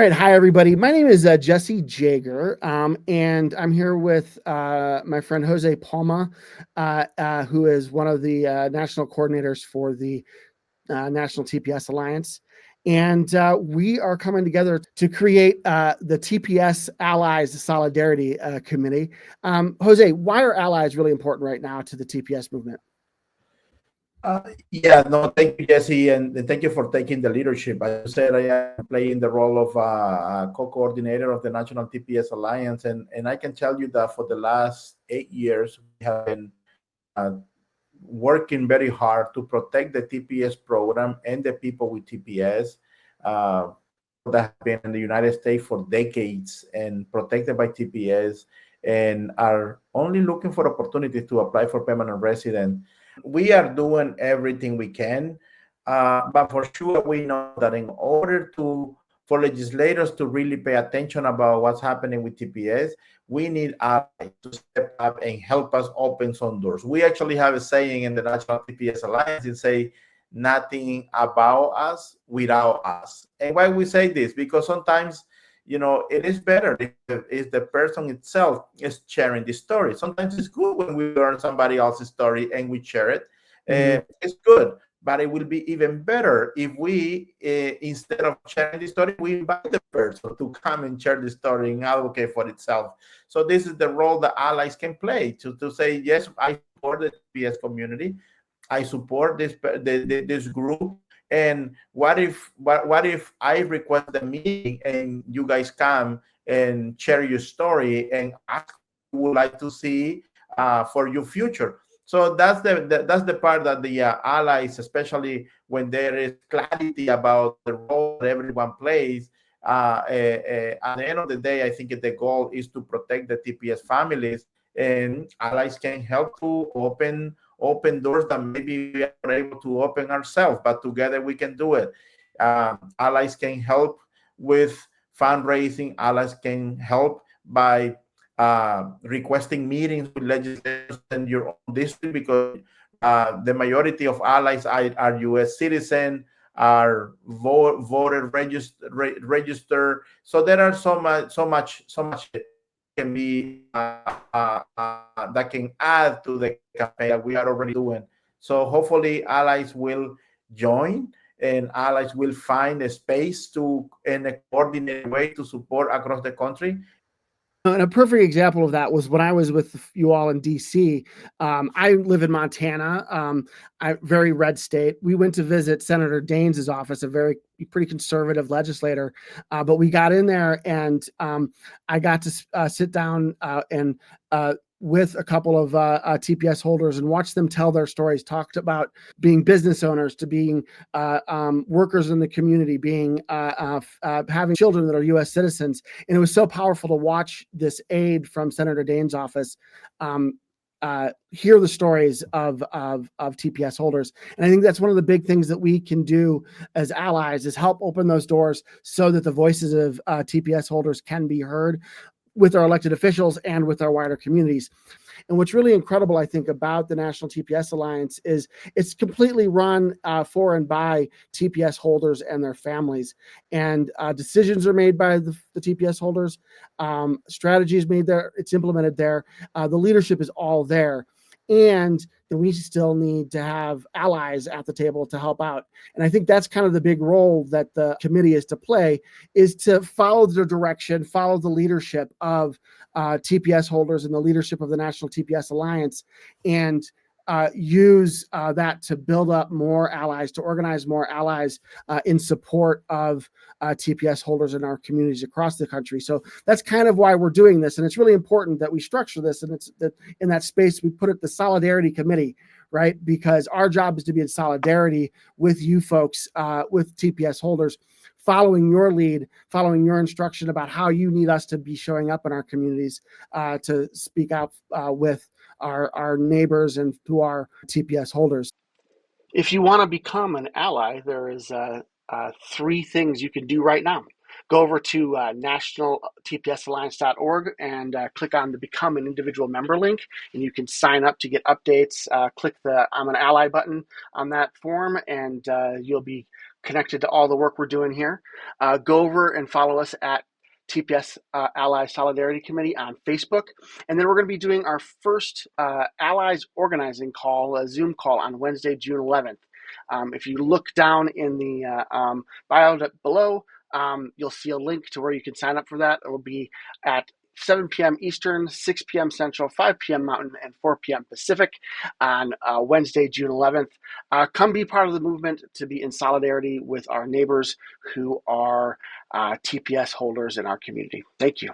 All right, hi everybody. My name is Jesse Jager, and I'm here with my friend Jose Palma, who is one of the national coordinators for the National TPS Alliance. And we are coming together to create the TPS Allies Solidarity Committee. Jose, why are allies really important right now to the TPS movement? Yeah, no, thank you, Jesse, and thank you for taking the leadership. As you said, I am playing the role of co-coordinator of the National TPS Alliance, and I can tell you that for the last 8 years, we have been uh, working very hard to protect the TPS program and the people with TPS. Uh, that have been in the United States for decades and protected by TPS and are only looking for opportunities to apply for permanent resident. We are doing everything we can, but for sure we know that in order to for legislators to really pay attention about what's happening with TPS, we need allies to step up and help us open some doors. We actually have a saying in the National TPS Alliance. It say nothing about us without us. And why we say this? Because sometimes, it is better if the person itself is sharing the story. Sometimes it's good when we learn somebody else's story and we share it. Mhm. It's good, but it will be even better if we, instead of sharing the story, we invite the person to come and share the story and advocate for itself. So this is the role that allies can play to say, yes, I support the TPS community. I support this group. And what if I request the meeting and you guys come and share your story and ask what you would like to see for your future? So that's the part that the allies, especially when there is clarity about the role that everyone plays. At the end of the day, I think the goal is to protect the TPS families, and allies can help to open doors that maybe we are not able to open ourselves, but together we can do it. Allies can help with fundraising. Allies can help by requesting meetings with legislators in your own district, because the majority of allies are U.S. citizens, are voter register. So there are so much can be that can add to the campaign that we are already doing. So hopefully allies will join, and allies will find a space to in a coordinated way to support across the country. And a perfect example of that was when I was with you all in DC. I live in Montana, very red state. We went to visit Senator Daines' office, a pretty conservative legislator. But we got in there, and I got to sit down and with a couple of TPS holders and watch them tell their stories. Talked about being business owners to being workers in the community, being having children that are U.S. citizens, and it was so powerful to watch this aide from Senator Daines' office hear the stories of TPS holders. And I think that's one of the big things that we can do as allies is help open those doors so that the voices of TPS holders can be heard with our elected officials and with our wider communities. And what's really incredible, I think, about the National TPS Alliance is it's completely run for and by TPS holders and their families. And decisions are made by the TPS holders. Strategies made there. It's implemented there. The leadership is all there. And then we still need to have allies at the table to help out. And I think that's kind of the big role that the committee is to play, is to follow the direction, follow the leadership of TPS holders and the leadership of the National TPS Alliance, and use that to build up more allies, to organize more allies in support of TPS holders in our communities across the country. So that's kind of why we're doing this. And it's really important that we structure this. And it's that in that space, we put it the Solidarity Committee, right? Because our job is to be in solidarity with you folks, with TPS holders, following your lead, following your instruction about how you need us to be showing up in our communities to speak out with our neighbors and to our TPS holders. If you want to become an ally, there is three things you can do right now. Go over to nationaltpsalliance.org and click on the Become an Individual Member link, and you can sign up to get updates. Click the I'm an Ally button on that form, and you'll be connected to all the work we're doing here, go over and follow us at TPS Allies Solidarity Committee on Facebook. And then we're going to be doing our first Allies organizing call, a Zoom call on Wednesday, June 11th. If you look down in the bio below, you'll see a link to where you can sign up for that. It will be at 7 p.m. Eastern, 6 p.m. Central, 5 p.m. Mountain, and 4 p.m. Pacific on Wednesday, June 11th. Come be part of the movement to be in solidarity with our neighbors who are TPS holders in our community. Thank you.